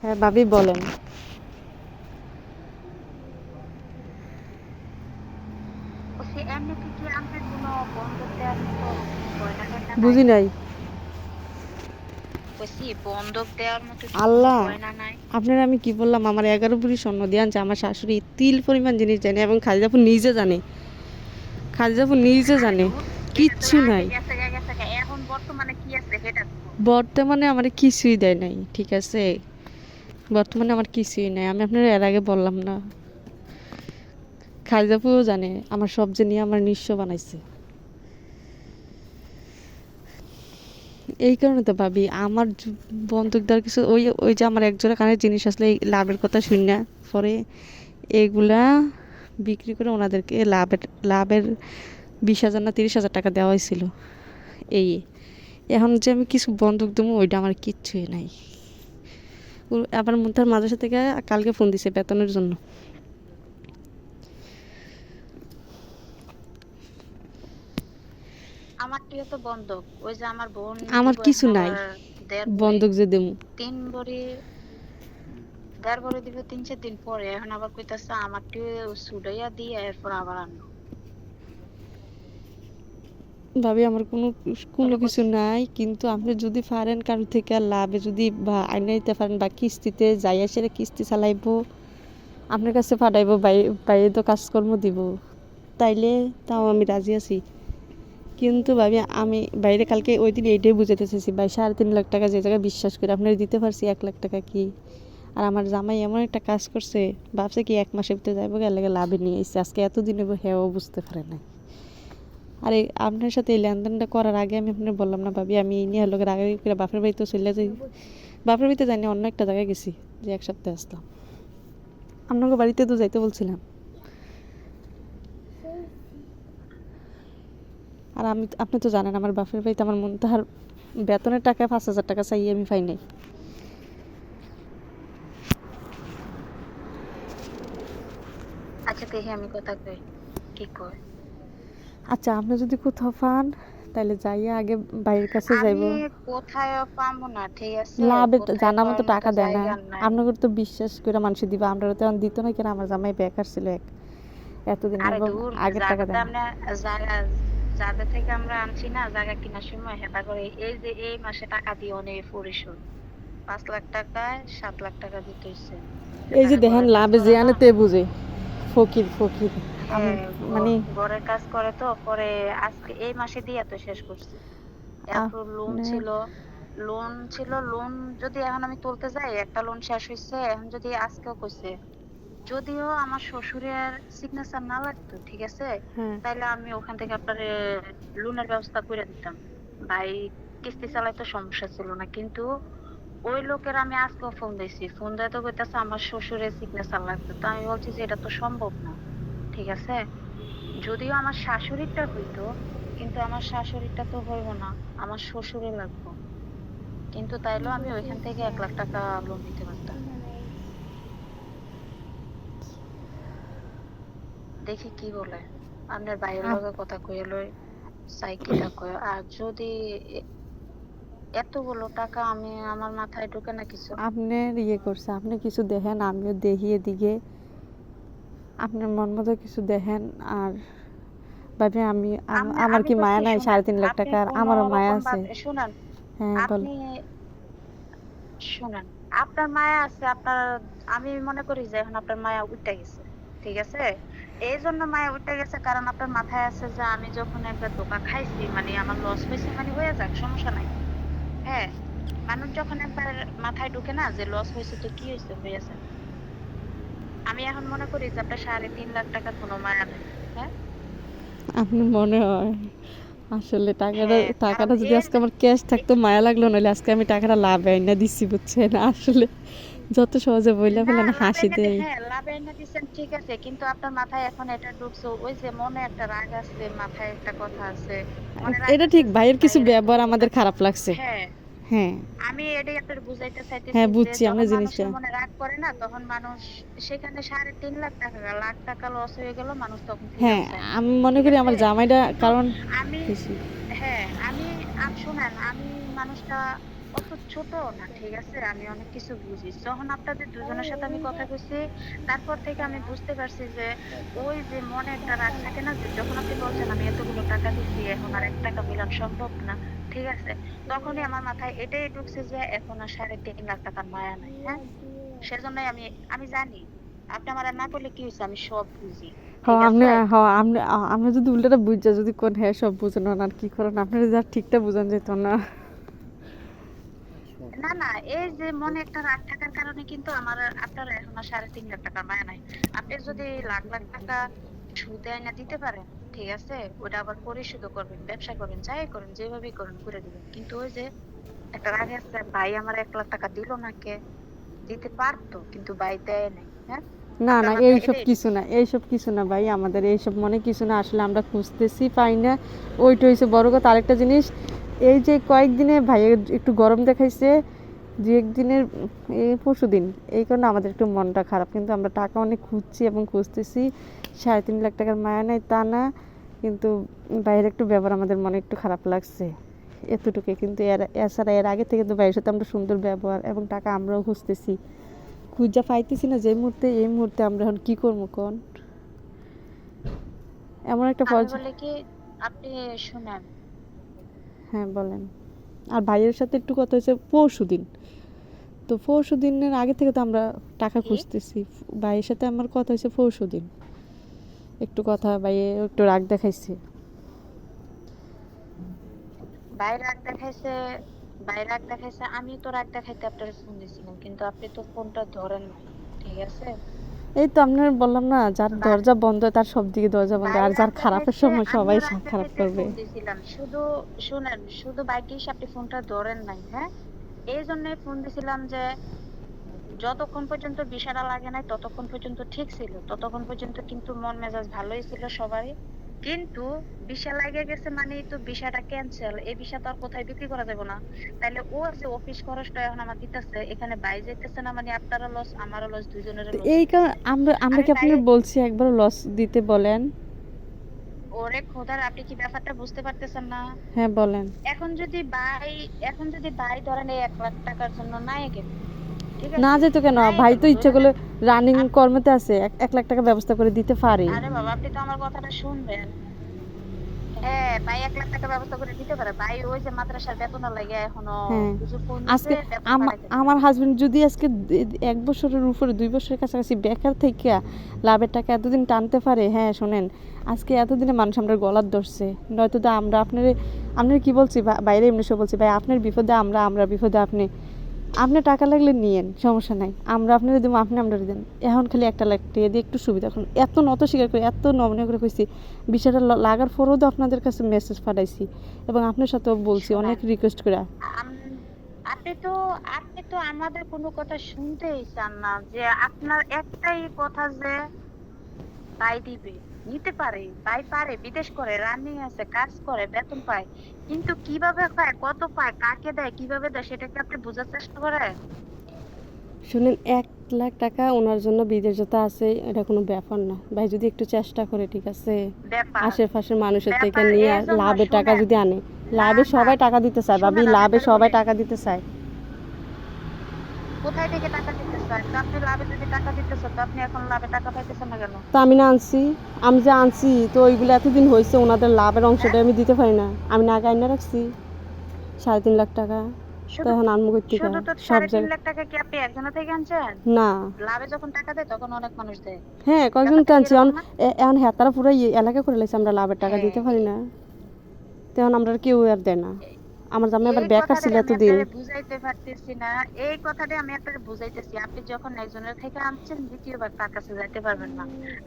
হ্যাঁ ভাবি বলেন। বলছি এমনিতে কি আমাদের কোনো বন্ধক দেওয়ার মতো গয়না টয়না নাই? বুঝি নাই। বলছি বন্ধক দেওয়ার মতো কি কোনো আল্লাহ, গয়না নাই? আপনার আমি কি বললাম, আমার 11 ভরি স্বর্ণ দিয়ে আনছে আমার শাশুড়ি, তিল পরিমাণ জিনিস জানে এবং খাদিজাপুর নিজে জানে, খাদিজাপুর নিজে আরে জানে। ধুর, এটা তো কিচ্ছু আগে নাই। গেছে গা। এখন বর্তমানে কি আছে সেটা তো কও। বর্তমানে আমার কিছুই দেয় নাই, ঠিক আছে? বর্তমানে আমার কিছুই নাই, আমি আপনার এর আগে বললাম না। খাদিজাপুরও জানে আমার সব যে নিয়ে আমার নিঃস্ব বানাইছে। এই কারণে তো ভাবি আমার বন্দুক দেওয়ার কিছু, ওই ওই যে আমার একজোড়া কানের জিনিস আসলে এই লাভের কথা শুনি না, পরে এগুলা বিক্রি করে ওনাদেরকে লাভের লাভের 20,000 না 30,000 টাকা দেওয়া হয়েছিল। এই এখন যে আমি কিছু বন্দুক দেবো ওইটা আমার কিচ্ছুই নাই। আবার তার মাদ্রাসা থেকে কালকে ফোন দিছে বেতনের জন্য। আমারটিও তো বন্ধক, ওই যে আমার বোন আমার দিব কিছু এখন নাই আবার 1.5 ভরি, বন্দুক যে দেবো। 3 ভরি, 1.5 ভরি দিব 3-4 দিন পরে। এখন আবার কইতাছে আমারটিও সুডাইয়া দিয়ে এরপর আবার আনবো। ভাবি আমার কোনো কোনো পরে কিছু কইছে নাই, কিন্তু আপনি যদি পারেন কারো থেকে লাভে যদি বা আইনা দিতে পারেন বা কিস্তিতে যাই আসে কিস্তি চালাইবো, আপনার কাছে পাঠাইবো, বাইরে তো কাজকর্ম দিব, তাইলে তাও আমি রাজি আছি। কিন্তু ভাবি আমি বাইরে কালকে ওই দিন এইটাই বুঝাতে চাইছি, ভাই 3.5 লাখ টাকা যে জায়গায় বিশ্বাস করে আপনার দিতে পারছি, 1 লাখ টাকা কি? আর আমার জামাই এমন একটা কাজ করছে, ভাবছে কি 1 মাসের ভিতরে যাইবো, গেলে লাভে নিয়ে এসছে, আজকে এতদিন হেও বুঝতে পারে না। আর এই আপনার সাথে এই লেনদেনটা করার আগে আমি আপনার বললাম না ভাবি, আমি এই নিয়ে লোকের আগে করে বাপের বাড়িতে চলে যাই, বাপের বাড়িতে জানি অন্য একটা জায়গায় গেছি, যে 1 সপ্তাহ আসলাম, আপনাকে বাড়িতে তো যাইতে বলছিলাম। আর আমি, আপনি তো জানেন আমার বাপের বাড়িতে আমার মন তাহার বেতনের টাকা 5,000 টাকা চাই, আমি পাই নাই। আচ্ছা দেখি আমি কথা কই কি কয়। আচ্ছা আপনি যদি কোথাও পান তাহলে যাইয়া আগে বাইরের কাছে যাইব। আমি কোথায় পাবো না, ঠিক আছে? লাভে কোথায় জানা পাওয়ার মতো মতো টাকা দেয় না, জায়গা নাই। আপনাকে তো বিশ্বাস করে মানুষ দিবা, আমরা তো এখন দিত না কেন, আমার জামাই বেকার ছিল এতদিন আরে এবং দূর, আগের টাকা জায়গাতে দেয় না। আমরা জায়গা, যাদের থেকে আমরা আনছি না জায়গা কেনার সময়, হেতা করে এই যে এই মাসে টাকা দিয়ে অনেক পরিশোধ, 5 লাখ টাকায় 7 লাখ টাকা দিতে হইছে। এই যে হেতারে দেখেন ঘরের কাজ লাভে যে করে না। আনে তে বুঝে, ফকির ফকির। আমি হ্যাঁ, মানে ঘরের কাজ করে তো, পরে আজকে এই মাসে দিয়ে এত শেষ করছি। এরপর লোন আপনার ছিল, লোন যদি এখন আমি তুলতে যাই, একটা লোন শেষ হয়েছে, এখন যদি আজকেও কইছে, যদিও আমার শ্বশুরের সিগনেচার না লাগতো, ঠিক আছে, হ্যাঁ, তাইলে আমি ওখান থেকে আপনার লোনের ব্যবস্থা করে দিতাম। ভাই কিস্তি চালাইতে সমস্যা ছিল না, কিন্তু ওই লোকের আমি আজকেও ফোন দিয়েছি, ফোন দিয়ে তো কইতাছে আমার শ্বশুরের সিগনেচার লাগবে। তো আমি বলছি যে এটা তো সম্ভব না, ঠিক আছে, যদিও আমার শাশুড়িরটা হইতো, কিন্তু আমার শাশুড়িরটা তো হইব না, আমার শ্বশুরে লাগবে। কিন্তু তাইলেও আমি ওইখান থেকে 1 লাখ টাকা লোন নিতে পারতাম। দেখি কি বলে, আপনার ভাইয়ের লগে কথা কইয়া লই, সাইকিটা কয়। আর যদি এ- এতগুলো টাকা আমি আমার মাথায় ঢুকে না কিছু। আপনার ইয়ে করছে, আপনি কিছু দেখেন, আমিও দেখি এদিকে, আপনার মন মতো কিছু দেখেন। আর ভাবি আমি আমি আমার আমি কি মায়া বলছি নাই শুনেন, 3.5 লাখ আপনি টাকার, কোনো আমারও মায়া রকম আছে। ভাবে শুনেন, হ্যাঁ বল। আপনি শুনেন, আপনার মায়া আছে আপনার, আমি মনে করি যে এখন আপনার মায়া উঠে গেছে, ঠিক আছে। এই জন্য মায়া উঠে গেছে কারণ আপনার মাথায় আছে যে আমি যখন একবার ধোকা খাইছি, মানে আমার লস হয়েছে, মানে হয়ে যাক সমস্যা নাই। হ্যাঁ, মানুষ যখন একবার মাথায় ঢুকে না যে লস হয়েছে তো কি হয়েছে, হয়ে যাক। আমি এখন মনে করি যে আপনার 3.5 লাখ টাকার কোনো মায়া নাই। হ্যাঁ, আপনার মনে হয় আসলে টাকাটা, হ্যাঁ, কারণ টাকাটা যদি এর আজকে আমার ক্যাশ থাকতো মায়া লাগলো, নাহলে আজকে আমি টাকাটা লাভ না দিচ্ছি, বুঝছেন? আসলে যত সহজে বইলা না, ফেলেন লাভ হাসি এনে দেয়। হ্যাঁ, লাভ এনে দিচ্ছেন, ঠিক আছে, কিন্তু আপনার মাথায় এখন এটা ঢুকছে, ওই যে মনে একটা রাগ আছে, মাথায় একটা কথা আছে, মনে এটা রাখতেছে ঠিক, যে ভাইয়ের ভাই কিছু এরকম ব্যবহার কথা। আমাদের খারাপ লাগছে। হ্যাঁ, হ্যাঁ, আমি এটাই আপনার বুঝাইতে চাইতেছি হ্যাঁ যে বুঝছি আমরা যখন জিনিসটা। মানুষের মনে রাগ করে না, তখন মানুষ সেখানে 3.5 লাখ টাকা, লাখ টাকা লস হয়ে গেল, মানুষ তখন ফিরেও হ্যাঁ, চায় না, আমি মনে ঠিক করি আছে। আমার জামাইটা কিন্তু কারণ আমি, বেশি। হ্যাঁ, আমি শুনেন, আমি মানুষটা অত ছোট না, ঠিক আছে? আমি অনেক কিছু বুঝি। যখন আপনাদের দুজনের সাথে আমি কথা কইছি, তারপর থেকে আমি বুঝতে পারছি যে ওই যে মনে একটা রাগ থাকে না, যে যখন আপনি বলছেন আমি এতগুলো টাকা দিছি এখন আর ৳১ মিলান সম্ভব না। ঠিক আছে? তখনই আমার মাথায় এটাই ঢুকছে যে এখন আর ৳৩.৫ লাখ মায়া নাই। হ্যাঁ? সেজন্যই আমি আমি জানি আপনি আমারে না করলে কি হইছে, আমি সব বুঝি। হ ঠিক আপনি আছে? হ আপনি আপনি যদি উল্টাটা বুঝা যদি কোন হ্যাঁ সব বুঝেন আর কি করেন আপনারা যা ঠিকটা বুঝান যেত না। না, না, এই যে মনে একটা রাগ থাকার কারণে কিন্তু আমার আপনার এখন আর ৳৩.৫ লাখ মায়া নাই। আপনি যদি লাখ, লাখ টাকা সুদে আইনা দিতে পারেন, ঠিক আছে? ওইটা আবার পরিশোধও করবেন, ব্যবসা করেন, যাই করেন, যেভাবেই করেন করে দিবেন। কিন্তু ওই যে একটা রাগ আছে, ভাই আমার ৳১ লাখ দিল না কে? দিতে পারতো, কিন্তু ভাই দেয় নাই। হ্যাঁ? না আপনার না মাথায় এইসব এটাই কিছু ঢুকছে। না, এইসব কিছু না ভাই, আমাদের এইসব মনে কিছু না, আসলে আমরা খুঁজতেছি পাই না, ওইটা হচ্ছে বড় কথা। আরেকটা জিনিস, এই যে কয়েকদিনে ভাইয়ের একটু গরম দেখাইছে, দু একদিনের এই পরশুদিন, এই কারণে আমাদের একটু মনটা খারাপ, কিন্তু আমরা টাকা অনেক খুঁজছি এবং খুঁজতেছি। ৩.৫ লাখ মায়া নাই তা না, কিন্তু বাইরের একটু ব্যবহার আমাদের মনে একটু খারাপ লাগছে, এতটুকুই। কিন্তু এছাড়া এর আগে থেকে তো ভাইয়ের সাথে আমরা সুন্দর ব্যবহার এবং টাকা আমরাও খুঁজতেছি, খুঁজা পাইতেছি না যে মুহূর্তে, এই মুহূর্তে আমরা এখন কি করবো কোন, এমন একটা আমি পর্যায়ে। বলি কি, আপনি শুনেন। হ্যাঁ বলেন। আর ভাইয়ের সাথে একটু কথা হয়েছে পরশুদিন, তো পরশুদিনের আগে থেকে তো আমরা টাকা কি? খুঁজতেছি। ভাইয়ের সাথে আমার কথা হয়েছে পরশুদিন, একটু কথা, ভাইয়ে একটু রাগ দেখাইছে। ভাই রাগ দেখাইছে, ভাই রাগ দেখাইছে, আমি তো রাগ দেখাইতে আপনার ফোন দিছিলাম, কিন্তু আপনি তো ফোনটা ধরেন নাই। ঠিক আছে? এই তো আপনার বললাম না, যার বা- দরজা বন্ধ হয় তার সব দিকে দরজা বন্ধ হয়, ভাই আর রাগ যার খারাপের দেখাইছে, সময় সবাই আমিও রাগ খারাপ দেখাইতে করবে। ফোন দিছিলাম, শুধু শুনেন, শুধু বাইকে এসে আপনি ফোনটা ধরেন নাই। হ্যাঁ? এই জন্যই ফোন দিছিলাম যে যতক্ষণ পর্যন্ত বিষয়টা লাগে নাই ততক্ষণ পর্যন্ত ঠিক ছিল, ততক্ষণ পর্যন্ত কিন্তু মন মেজাজ ভালোই ছিল সবারই। কিন্তু বিষয় লাগে গেছে মানেই তো বিষয়টা ক্যান্সেল, এই বিষয় তো আর কোথায় বিক্রি করা যাবে না। তাইলে ও যে অফিস খরচটা এখন আমার দিতেছে, এখানে বাই যাইতেছে না, মানে আপনারও লস আমারও লস, দুইজনেরও তো লস এই কারণ হইতেছে। আমরা আমরা আমি কি বাই, আপনার বলছি একবার লস দিতে বলেন? ওরে খোদার, আপনি কি ব্যাপারটা বুঝতে পারতেছেন না? হ্যাঁ বলেন। এখন যদি বাই, এখন যদি বাই ধরেন এই ৳১ লাখ জন্য নাই গেল, ঠিক না আছে? যেত কেন, নাই ভাই গেল তো ইচ্ছে ধরে করলে নেন। রানিং কর্মতে আছে, 1 লাখ টাকা ব্যবস্থা করে দিতে পারে। আরে বাবা, আপনি তো আমার কথাটা শুনবেন। হ্যাঁ, ভাই ৳১ লাখ ব্যবস্থা করে দিতে পারে। ভাই ওই যে মাদ্রাসার বেতনের লাইগা এখনো হ্যাঁ, হুজুর ফোন দিছে, আজকে বেতন পাঠাইতে দেয় আমার নাই। হাজবেন্ড যদি আজকে 1 বছরের উপরে 2 বছরের কাছাকাছি বেকার থেকে লাভের টাকা এতদিন টানতে পারে, হ্যাঁ শোনেন, আজকে এতদিনে মানুষ আমরা গলার ধরছে, নয়তো তো আমরা আপনার আপনার কি বলছি, বাইরে এমনি সব বলছি, ভাই আপনার বিপদে আমরা, আমরা বিপদে আপনি, আপনি টাকা লাগলে নিয়েন, সমস্যা নাই, আমরা আপনার দেবো, আপনি আমরা দেন। এখন খালি 1 লাখ টাকা দিয়ে একটু সুবিধা, এখন এত নত স্বীকার করে এত নমনীয় করে কইছি, বিষয়টা লাগার পরেও তো আপনাদের কাছে মেসেজ পাঠাইছি এবং আপনার সাথেও বলছি অনেক শোনেন, রিকোয়েস্ট করে। আম- আপনি তো, আপনি তো আমাদের কোনো কথা শুনতেই চান না, যে আপনার একটাই কথা যে ভাই দিবে, নিতে পারে, ভাই পারে, বিদেশ করে, রানিং আছে, কাজ করে, বেতন পায়, কিন্তু কিভাবে পায়, কত পায়, কাকে দেয়, কিভাবে দেয়, সেটা কি আপনি বোঝার চেষ্টা করেন? শুনেন, 1 লাখ টাকা ওনার জন্য বিদেশ যেতে আছে, এটা কোনো ব্যাপার না ভাই, যদি একটু চেষ্টা করে, ঠিক আছে, ব্যাপার, আশেপাশের মানুষের থেকে ব্যাপার নিয়ে এই জন্য লাভের টাকা শুনেন। যদি আনে, না, লাভে না, সবাই টাকা দিতে চায় ভাবি, শুনেন আমি লাভে আপনারে সবাই বলি, টাকা দিতে চায়। কোথায় থেকে টাকা দিতে চান? তো আপনি লাভে যদি টাকা দিতেছেন, তো আপনি এখন লাভে টাকা পাইতেছেন না কেন? তো আমি না আনছি, আমি যে আনছি তো ওইগুলো এতদিন হয়েছে, ওনাদের লাভের হ্যাঁ? অংশটা আমি দিতে পারি না, আমি না আগে আইনা রাখছি 3.5 লাখ টাকা, তো শুধু এখন আনবো কই থেকে শুধু তো সব সাড়ে তিন জায়গায়? লাখ টাকা কি আপনি একজনের থেকে আনছেন? না। লাভে যখন টাকা দেয় তখন অনেক মানুষ দেয়। হ্যাঁ কয়েকজন ব্যাপারটা কি টানছি, এরকম না? এখন হ্যাঁ তারা পুরো এলাকা করে লাগছে, আমরা লাভের টাকা হ্যাঁ, দিতে পারি না, তখন আমরা কেউ আর দেয় না। এ- আমার জামাই আবার এই বেকার কথাটা ছিল আমি এতদিন। আপনারে বুঝাইতে পারতেছি না। এই কথাটা আমি আপনারে বুঝাইতেছি, আপনি যখন একজনের থেকে আনছেন দ্বিতীয়বার তার কাছে যাইতে পারবেন না।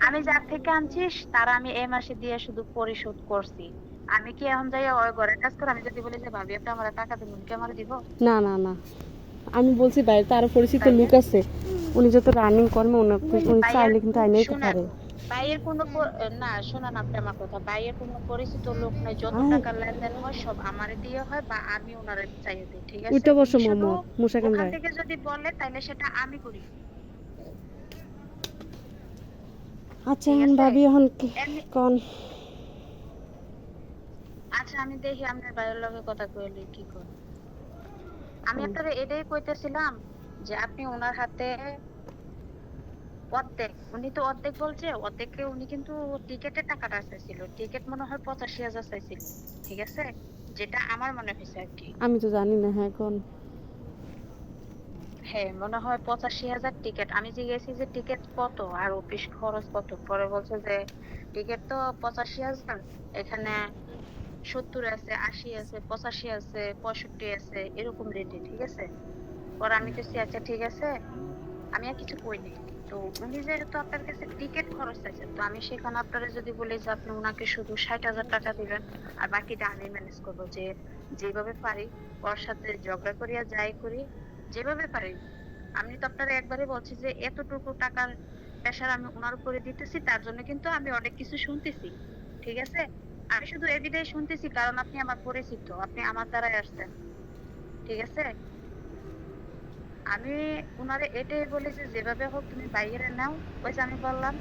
আমি যার থেকে আনছি তারা আমি এই মাসে দিয়ে শুধু পরিশোধ করছি। আমি কি এখন যাই ওই ঘরের কাজ করে আমি যদি বলি যে ভাবি আপনি আমার টাকা দিন, উনি কি আমার দিব? না না না, আমি বলছি বাইরে তো আরো পরিচিত তাইলে লোক আছে, উনি যত রানিং কর্মে উনি ভাইয়ের, চাইলে কিন্তু আইনাইতে শুনেন, পারে। ভাইয়ের কোনো না, শোনেন আপনি আমার কথা, ভাইয়ের কোনো পরিচিত লোক নাই, যত আয়, টাকা লেনদেন হয় সব আমারে দিয়ে হয় বা আমি ওনারে চাইয়ে দিই। ঠিক আছে? উইটা বসো উনি শুধু মোহাম্মদ মুশাকেম ওখান ভাই। থেকে যদি বলে তাহলে সেটা আমি করি। আচ্ছা ঠিক এখন আছে? ভাবি এখন এমনি, কোন। আচ্ছা আমি দেখি আপনার ভাইয়ের লগে কথা কইলে কি করে। আমি আপনারে এটাই কইতেছিলাম যে আপনি ওনার হাতে অর্ধেক, উনি তো অর্ধেক বলছে, অর্ধেকে উনি কিন্তু টিকেটের টাকাটা চাইছিল, টিকিট মনে হয় 85,000 চাইছিল, ঠিক আছে, যেটা আমার মনে হয়েছে আর কি। আমি তো জানি না, হ্যাঁ কোন। হ্যাঁ মনে হয় 85,000 টিকিট। আমি জিজ্ঞেসি যে টিকিট কত আর অফিস খরচ কত, পরে বলছে যে টিকিট তো 85,000, এখানে 70 আছে, 80 আছে, 85 আছে, 65 আছে, এরকম রেটে, ঠিক আছে। পরে আমি তো আচ্ছা ঠিক আছে, আমি আর কিছু কইনি। তো উনি যেহেতু আপনার কাছে টিকিট খরচ চাইছেন, তো আমি সেখানে আপনারা যদি বলি যে আপনি ওনাকে শুধু 60,000 টাকা দিবেন আর বাকিটা আমি ম্যানেজ করবো, যে যেভাবে পারি ওর সাথে ঝগড়া করিয়া যাই করি, যেভাবে পারি। আমি তো আপনারা একবারে বলছি যে এতটুকু টাকার প্রেশার আমি ওনার উপরে দিতেছি, তার জন্য কিন্তু আমি অনেক কিছু শুনতেছি, ঠিক আছে। আমি শুধু এভিডেন্স শুনতেছি কারণ আপনি আমার পরিচিত, আপনি আমার দ্বারাই আসছেন, ঠিক আছে। আমি উনারে এটাই বলি যে যেভাবে হোক তুমি বাইরে নাও। ওই যে আমি বললাম,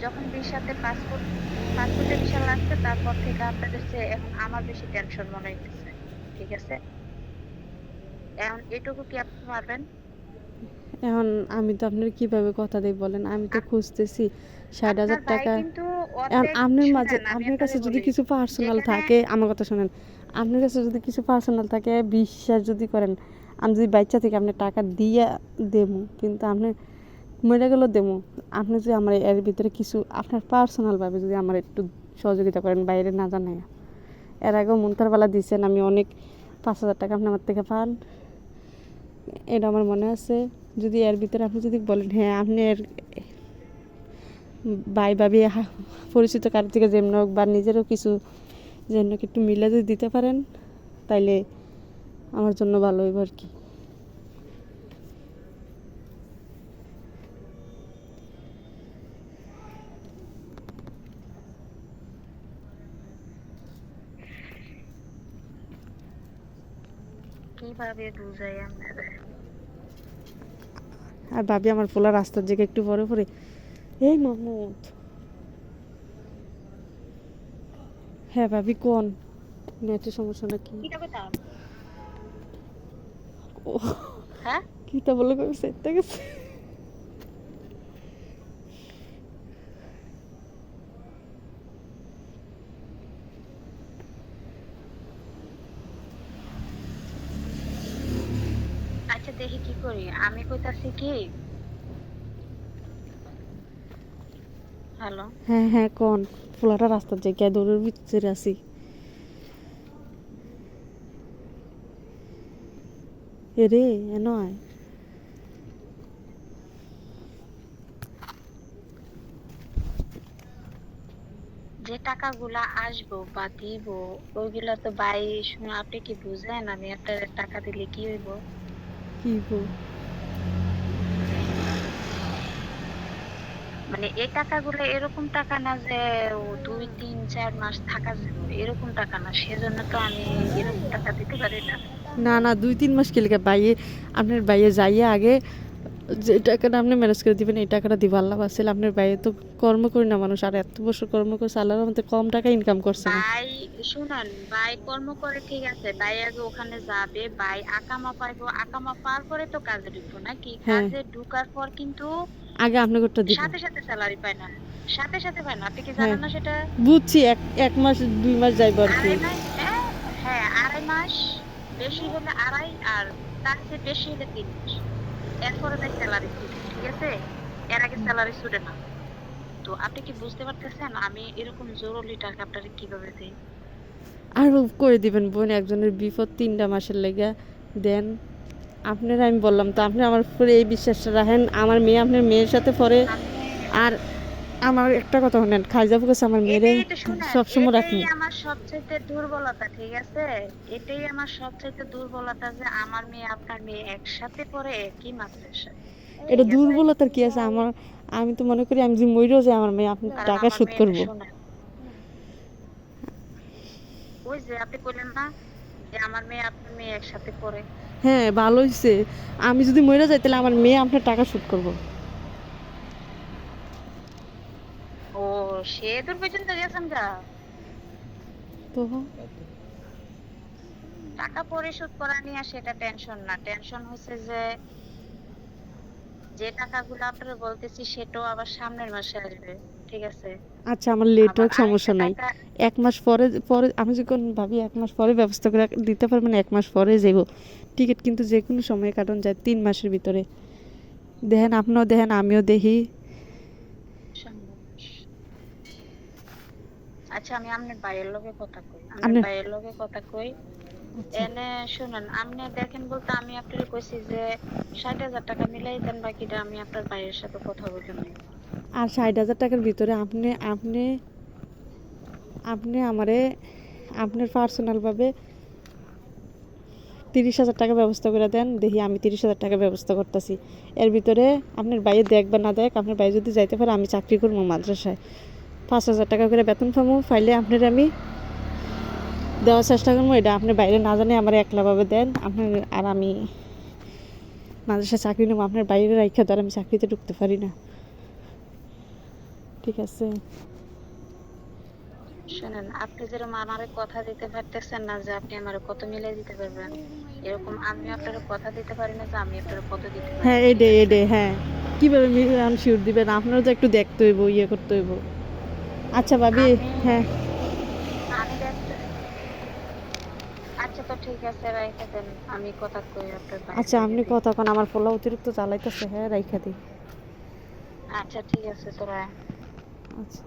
যখন ভিসাতে পাসপোর্টে ভিসা লাগছে, তারপর থেকে আপনাদের চেয়ে এখন আমার বেশি টেনশন মনে হইতেছে, ঠিক আছে। এখন এটুকু কি আপনি পারবেন? এখন আমি তো আপনার কিভাবে কথা দেই বলেন, আমি তো খুঁজতেছি 60,000 আপনার ভাই টাকা। কিন্তু এখন অর্ধেক, আপনার মাঝে, শুনেন আমি আপনার কাছে আপনারে যদি বলি, কিছু পার্সোনাল যেখানে থাকে, আমার কথা শুনেন, আপনার কাছে যদি কিছু পার্সোনাল থাকে, বিশ্বাস যদি করেন, আমি যদি বাচ্চা থেকে আপনার টাকা দিয়ে দেবো, কিন্তু আপনি মরে গেলেও দেবো। আপনি যদি আমার এর ভিতরে কিছু আপনার পার্সোনালভাবে যদি আমার একটু সহযোগিতা করেন, বাইরে না জানাই। এর আগেও মন্ত্রবেলা দিয়েছেন, আমি অনেক 5,000 টাকা আপনি আমার থেকে পান, এটা আমার মনে আছে। যদি এর ভিতরে আপনি যদি বলেন হ্যাঁ আপনি এর ভাই ভাবি পরিচিত কার থেকে যেমন হোক বা নিজেরও কিছু যেন একটু মিলে যদি দিতে পারেন, তাইলে আমার জন্য ভালো হইব আর কি। কিভাবে বুঝাই আপনাদের। আর ভাবি আমার পোলা রাস্তার দিকে একটু পরে পরে, এই মাহমুদ, হ্যাঁ ভাবি কোন, নেটের সমস্যা নাকি? কিটা কইতাম? ও হ্যাঁ কি তা বলে কইছে, ঠিক আছে। আচ্ছা দেখি কি করি। আমি কইতাছি কি, হ্যালো, হ্যাঁ হ্যাঁ কোন, পোলাটা রাস্তার জায়গায় দৌড়ের ভিতরে আছি। এরে এ নয়, যে টাকাগুলা আসবো বা দিব ওইগুলা তো ভাই, শুনে আপনি কি বুঝেন আমি একটা টাকা দিলে কি হইব? কি গো? মানে এই টাকাগুলো এরকম টাকা না যে ও 2, 3, 4 মাস থাকা যাবে, এরকম টাকা না, সেজন্য তো আমি এরকম টাকা দিতে পারি না। না না, 2-3 মাস কি লেগে বাইয়ে, আপনার বাইয়ে যাইয়ে আগে যে টাকাটা আপনি ম্যানেজ করে দিবেন, এই টাকাটা দিব আল্লাহ বাসিল। আপনার বাইরে তো কর্ম করি না মানুষ, আর এত বছর কর্ম করছে, আল্লাহর মধ্যে কম টাকা ইনকাম করছে না। ভাই শুনেন, ভাই কর্ম করে ঠিক আছে, ভাই আগে ওখানে যাবে, ভাই আকামা পাইবো, আকামা পাওয়ার পরে তো কাজে ঢুকবো নাকি, হ্যাঁ, কাজে ঢুকার পর কিন্তু আগে আপনাকে ওটা দিব। সাথে সাথে স্যালারি পায় না, সাথে সাথে পায় না, আপনি কি হ্যাঁ জানেন না সেটা? বুঝছি, এক এক মাস 2 মাস যাইব আর কি। 2.5 মাস, হ্যাঁ, হ্যাঁ 2.5 মাস, বেশি হলে 2.5, আর তার চেয়ে বেশি হলে 3 মাস, এরপরে তাই স্যালারি ছুটে, ঠিক আছে। এর আগে স্যালারি ছুটে না। তো আপনি কি বুঝতে পারতেছেন আমি এরকম জরুরি টাকা আপনাকে কিভাবে দিই? আর করে দিবেন বোন, একজনের বিপদ 3টা মাসের লেগে দেন। আপনারা আমি বললাম তো, আপনি আমার উপরে এই বিশ্বাসটা রাখেন, আমার মেয়ে আপনার মেয়ের সাথে পরে। আমি আর আমার একটা কথা শুনেন, খাইজাবু কাছে আমার মেয়েরে এটাই তো শুনেন, সবসময় এটাই রাখুন। আমার সবচেয়ে দুর্বলতা, ঠিক আছে। এটাই আমার সবচেয়ে দুর্বলতা যে আমার মেয়ে আপনার মেয়ে একসাথে পড়ে একই মাদ্রাসায়, এটা ঠিক আছে। দুর্বলতার কি আছে আমার? আমি তো মনে করি আমি যে মইরেও যে আমার মেয়ে আপনি কারণ টাকা আমার শোধ মেয়েটা, করব। শুনেন, ওই যে আপনি বললেন না যে আমার মেয়ে আপনার মেয়ে একসাথে পড়ে। হ্যাঁ ভালো হইছে, আমি যদি মইরা যাই তাহলে আমার মেয়ে আপনার টাকা শোধ করব। ও, সে দূর পর্যন্ত গেছেন গা। তো টাকা পরিশোধ করা নিয়ে সেটা টেনশন না, টেনশন হচ্ছে যে টাকাগুলো আপনারা বলতেছি সেটাও আবার সামনের মাসে আসবে, ঠিক আছে? আচ্ছা আমার লেট আবার হোক আরেকটা সমস্যা নাই, টাকা 1 মাস পরে পরে আমি যখন ভাবি 1 মাস পরে ব্যবস্থা করে দিতে পারবেন, 1 মাস পরে যাব টিকিট, কিন্তু যে কোনো সময় কাটন যায় 3 মাসের ভিতরে। দেখেন আপনিও দেখেন আমিও দেখি। সামনের মাস। আচ্ছা আমি আপনার ভাইয়ের লগে কথা কই, আপনার আপনি ভাইয়ের লগে কথা কই। আচ্ছা এনে শুনেন, আপনি দেখেন বলতে আমি আপনাকে কইছি যে 60,000 টাকা মিলাই দেন, বাকিটা আমি আপনার ভাইয়ের সাথে কথা বলে নিব। আর 60,000 টাকার ভিতরে আপনি আপনি আপনি আমারে আপনার পার্সোনালভাবে 30,000 টাকা ব্যবস্থা করে দেন, দেখি আমি 30,000 টাকা ব্যবস্থা করতেছি। এর ভিতরে আপনার বাইরে দেখ বা না দেখ, আপনার বাইরে যদি যাইতে পারে আমি চাকরি করবো মাদ্রাসায়, 5,000 টাকা করে বেতন পাবো, ফাইলে আপনার আমি দেওয়ার চেষ্টা করবো। এটা আপনি বাইরে না জানে আমার একলাভাবে দেন আপনার, আর আমি মাদ্রাসায় চাকরি নেবো, আপনার বাইরে রাখা দ্বারা আমি চাকরিতে ঢুকতে পারি না, ঠিক আছে? শুনেন, আপনি যেরকম আমারে কথা দিতে পারতেছেন না যে আপনি আমারে কত মিলাই দিতে পারবেন, এরকম আমি আপনার কথা দিতে পারি না যে আমি আপনার কত দিতে পারি, হ্যাঁ ঠিক এডে আছে? এডে হ্যাঁ, কীভাবে শিওর দিবেন? আপনারও তো একটু দেখতে হইব, ইয়ে করতে হইব। আচ্ছা ভাবি, আমি হ্যাঁ আমি দেখতে আচ্ছা তো ঠিক আছে, রাইখা দেন, আমি কথা কই আপনার ভাইয়ের আচ্ছা লগে আপনি দিই। কথা কন, আমার পোলা অতিরিক্ত চালাইতেছে, হ্যাঁ রাইখা দিই। আচ্ছা ঠিক আছে তোরা। আচ্ছা।